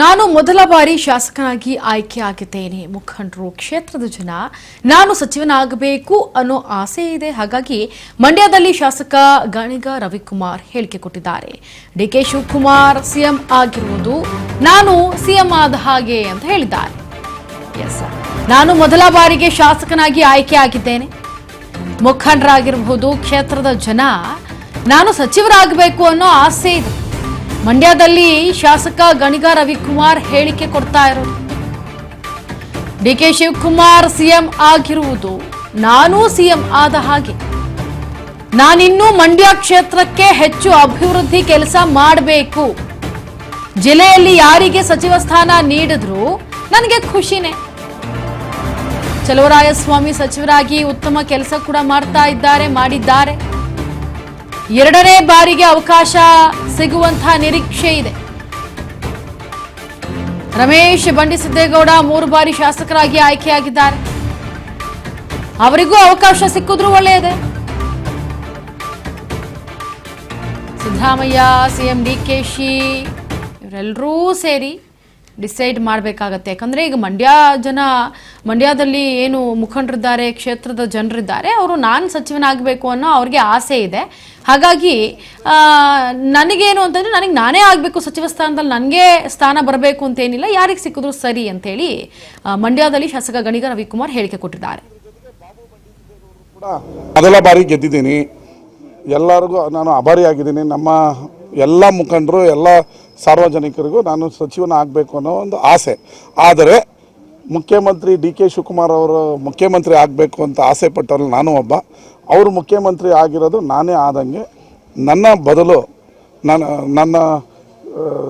ನಾನು ಮೊದಲ ಬಾರಿ ಶಾಸಕನಾಗಿ ಆಯ್ಕೆಯಾಗಿದ್ದೇನೆ. ಮುಖಂಡರು, ಕ್ಷೇತ್ರದ ಜನ ನಾನು ಸಚಿವನಾಗಬೇಕು ಅನ್ನೋ ಆಸೆ ಇದೆ. ಹಾಗಾಗಿ ಮಂಡ್ಯದಲ್ಲಿ ಶಾಸಕ ಗಾಣಿಗ ರವಿಕುಮಾರ್ ಹೇಳಿಕೆ ಕೊಟ್ಟಿದ್ದಾರೆ. ಡಿಕೆ ಶಿವಕುಮಾರ್ ಸಿಎಂ ಆಗಿರುವುದು ನಾನು ಸಿಎಂ ಆದ ಹಾಗೆ ಅಂತ ಹೇಳಿದ್ದಾರೆ. ನಾನು ಮೊದಲ ಬಾರಿಗೆ ಶಾಸಕನಾಗಿ ಆಯ್ಕೆಯಾಗಿದ್ದೇನೆ. ಮುಖಂಡರಾಗಿರಬಹುದು, ಕ್ಷೇತ್ರದ ಜನ ನಾನು ಸಚಿವರಾಗಬೇಕು ಅನ್ನೋ ಆಸೆ ಇದೆ. ಮಂಡ್ಯದಲ್ಲಿ ಶಾಸಕ ಗಾಣಿಗ ರವಿಕುಮಾರ್ ಹೇಳಿಕೆ ಕೊಡ್ತಾ ಇರೋದು. ಡಿಕೆ ಶಿವಕುಮಾರ್ ಸಿಎಂ ಆಗಿರುವುದು ನಾನು ಸಿಎಂ ಆದ ಹಾಗೆ. ನಾನಿನ್ನೂ ಮಂಡ್ಯ ಕ್ಷೇತ್ರಕ್ಕೆ ಹೆಚ್ಚು ಅಭಿವೃದ್ಧಿ ಕೆಲಸ ಮಾಡಬೇಕು. ಜಿಲ್ಲೆಯಲ್ಲಿ ಯಾರಿಗೆ ಸಚಿವ ಸ್ಥಾನ ನೀಡಿದ್ರು ನನಗೆ ಖುಷಿನೇ. ಚಲುವರಾಯಸ್ವಾಮಿ ಸಚಿವರಾಗಿ ಉತ್ತಮ ಕೆಲಸ ಕೂಡ ಮಾಡಿದ್ದಾರೆ. ಎರಡನೇ ಬಾರಿಗೆ ಅವಕಾಶ ಸಿಗುವಂತಹ ನಿರೀಕ್ಷೆ ಇದೆ. ರಮೇಶ್ ಬಂಡಿಸಿದ್ದೇಗೌಡ 3 ಬಾರಿ ಶಾಸಕರಾಗಿ ಆಯ್ಕೆಯಾಗಿದ್ದಾರೆ. ಅವರಿಗೂ ಅವಕಾಶ ಸಿಕ್ಕಿದ್ರೂ ಒಳ್ಳೆಯದೇ. ಸಿದ್ದರಾಮಯ್ಯ, ಸಿಎಂ ಡಿಕೆಶಿ ಇವರೆಲ್ಲರೂ ಸೇರಿ ಡಿಸೈಡ್ ಮಾಡಬೇಕಾಗತ್ತೆ. ಯಾಕಂದರೆ ಈಗ ಮಂಡ್ಯದಲ್ಲಿ ಏನು ಮುಖಂಡರಿದ್ದಾರೆ, ಕ್ಷೇತ್ರದ ಜನರಿದ್ದಾರೆ, ಅವರು ನಾನು ಸಚಿವನಾಗಬೇಕು ಅನ್ನೋ ಅವ್ರಿಗೆ ಆಸೆ ಇದೆ. ಹಾಗಾಗಿ ನನಗೇನು ಅಂತಂದರೆ ನನಗೆ ನಾನೇ ಆಗಬೇಕು ಸಚಿವ ಸ್ಥಾನದಲ್ಲಿ, ನನಗೆ ಸ್ಥಾನ ಬರಬೇಕು ಅಂತೇನಿಲ್ಲ, ಯಾರಿಗೆ ಸಿಕ್ಕಿದ್ರು ಸರಿ ಅಂತೇಳಿ ಮಂಡ್ಯದಲ್ಲಿ ಶಾಸಕ ಗಾಣಿಗ ರವಿಕುಮಾರ್ ಹೇಳಿಕೆ ಕೊಟ್ಟಿದ್ದಾರೆ. ಮೊದಲ ಬಾರಿ ಗೆದ್ದಿದ್ದೀನಿ. ಎಲ್ಲರಿಗೂ ನಾನು ಆಭಾರಿಯಾಗಿದ್ದೀನಿ. ನಮ್ಮ ಎಲ್ಲ ಮುಖಂಡರು, ಎಲ್ಲ ಸಾರ್ವಜನಿಕರಿಗೂ ನಾನು ಸಚಿವನ ಆಗಬೇಕು ಅನ್ನೋ ಒಂದು ಆಸೆ. ಆದರೆ ಮುಖ್ಯಮಂತ್ರಿ ಡಿ ಕೆ ಶಿವಕುಮಾರ್ ಅವರು ಮುಖ್ಯಮಂತ್ರಿ ಆಗಬೇಕು ಅಂತ ಆಸೆ ಪಟ್ಟವ್ರಲ್ಲಿ ನಾನು ಒಬ್ಬ. ಅವರು ಮುಖ್ಯಮಂತ್ರಿ ಆಗಿರೋದು ನಾನೇ ಆದಂಗೆ. ನನ್ನ ಬದಲು ನನ್ನ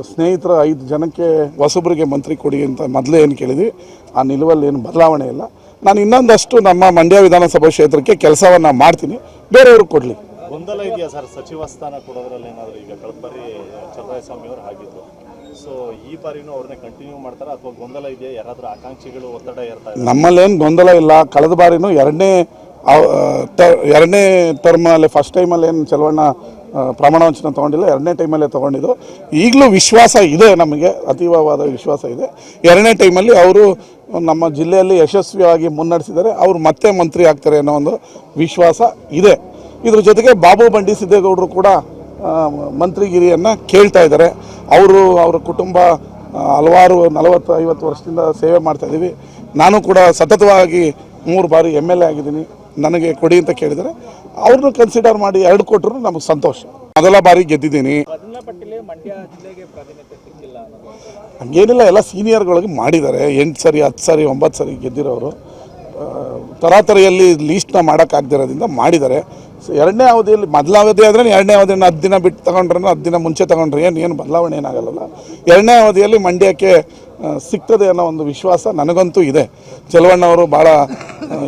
ಸ್ನೇಹಿತರ 5 ಜನಕ್ಕೆ ಹೊಸಬರಿಗೆ ಮಂತ್ರಿ ಕೊಡಿ ಅಂತ ಮೊದಲೇ ಏನು ಕೇಳಿದ್ವಿ. ಆ ನಿಲುವಲ್ಲಿ ಏನು ಬದಲಾವಣೆ ಇಲ್ಲ. ನಾನು ಇನ್ನೊಂದಷ್ಟು ನಮ್ಮ ಮಂಡ್ಯ ವಿಧಾನಸಭಾ ಕ್ಷೇತ್ರಕ್ಕೆ ಕೆಲಸವನ್ನು ಮಾಡ್ತೀನಿ, ಬೇರೆಯವ್ರಿಗೆ ಕೊಡಲಿ. ಗೊಂದಲ ಇದೆಯಾ ಸರ್ ಸಚಿವ ಸ್ಥಾನ ಕೊಡೋದ್ರಲ್ಲಿ? ಏನಾದರೂ ಈಗ ಕಳೆದ ಬಾರಿ ಚಲುವರಾಯಸ್ವಾಮಿ ಅವರು ಆಗಿದ್ರು, ಸೊ ಈ ಬಾರಿನೂ ಅವ್ರನ್ನೇ ಕಂಟಿನ್ಯೂ ಮಾಡ್ತಾರಾ ಅಥವಾ ಗೊಂದಲ ಇದೆಯಾ? ಯಾರಾದರೂ ಆಕಾಂಕ್ಷಿಗಳು ಒತ್ತಡ ಇರ್ತಾರೆ? ನಮ್ಮಲ್ಲೇನು ಗೊಂದಲ ಇಲ್ಲ. ಕಳೆದ ಬಾರಿನೂ ಎರಡನೇ ಟರ್ಮಲ್ಲಿ, ಫಸ್ಟ್ ಟೈಮಲ್ಲಿ ಏನು ಚಲವಣ್ಣ ಪ್ರಮಾಣ ವಚನ ತೊಗೊಂಡಿಲ್ಲ, 2ನೇ ಟೈಮಲ್ಲೇ ತೊಗೊಂಡಿದ್ದು. ಈಗಲೂ ವಿಶ್ವಾಸ ಇದೆ, ನಮಗೆ ಅತೀವವಾದ ವಿಶ್ವಾಸ ಇದೆ. 2ನೇ ಟೈಮಲ್ಲಿ ಅವರು ನಮ್ಮ ಜಿಲ್ಲೆಯಲ್ಲಿ ಯಶಸ್ವಿಯಾಗಿ ಮುನ್ನಡೆಸಿದ್ದಾರೆ. ಅವರು ಮತ್ತೆ ಮಂತ್ರಿ ಆಗ್ತಾರೆ ಅನ್ನೋ ಒಂದು ವಿಶ್ವಾಸ ಇದೆ. ಇದ್ರ ಜೊತೆಗೆ ಬಾಬು ಬಂಡಿಸಿದ್ದೇಗೌಡರು ಕೂಡ ಮಂತ್ರಿಗಿರಿಯನ್ನು ಕೇಳ್ತಾ ಇದ್ದಾರೆ. ಅವರ ಕುಟುಂಬ ಹಲವಾರು 40-50 ವರ್ಷದಿಂದ ಸೇವೆ ಮಾಡ್ತಾಯಿದ್ದೀವಿ. ನಾನು ಕೂಡ ಸತತವಾಗಿ 3 ಬಾರಿ MLA ಆಗಿದ್ದೀನಿ. ನನಗೆ ಕೊಡಿ ಅಂತ ಕೇಳಿದರೆ ಅವ್ರನ್ನೂ ಕನ್ಸಿಡರ್ ಮಾಡಿ 2 ಕೊಟ್ಟರು ನಮಗೆ ಸಂತೋಷ. ಮೊದಲ ಬಾರಿ ಗೆದ್ದಿದ್ದೀನಿ. ಹಂಗೇನಿಲ್ಲ, ಎಲ್ಲ ಸೀನಿಯರ್ಗಳಿಗೆ ಮಾಡಿದ್ದಾರೆ. 8 ಸರಿ 10 ಸರಿ 9 ಸರಿ ಗೆದ್ದಿರೋರು. ತರಾತರಿಯಲ್ಲಿ ಲೀಸ್ಟ್ನ ಮಾಡೋಕ್ಕಾಗದಿರೋದ್ರಿಂದ ಮಾಡಿದ್ದಾರೆ. 2ನೇ ಅವಧಿಯಲ್ಲಿ, ಮೊದಲ ಅವಧಿ ಆದರೆ 2ನೇ ಅವಧಿಯನ್ನು 10 ದಿನ ಬಿಟ್ಟು ತಗೊಂಡ್ರೆ, 10 ದಿನ ಮುಂಚೆ ತಗೊಂಡ್ರೆ ಏನು ಬದಲಾವಣೆ ಏನಾಗಲ್ಲ. 2ನೇ ಅವಧಿಯಲ್ಲಿ ಮಂಡ್ಯಕ್ಕೆ ಸಿಗ್ತದೆ ಅನ್ನೋ ಒಂದು ವಿಶ್ವಾಸ ನನಗಂತೂ ಇದೆ. ಚಲವಣ್ಣವರು ಭಾಳ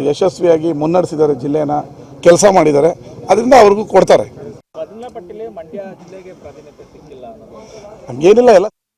ಯಶಸ್ವಿಯಾಗಿ ಮುನ್ನಡೆಸಿದ್ದಾರೆ, ಜಿಲ್ಲೆನ ಕೆಲಸ ಮಾಡಿದ್ದಾರೆ. ಅದರಿಂದ ಅವ್ರಿಗೂ ಕೊಡ್ತಾರೆ. ಹಂಗೇನಿಲ್ಲ, ಎಲ್ಲ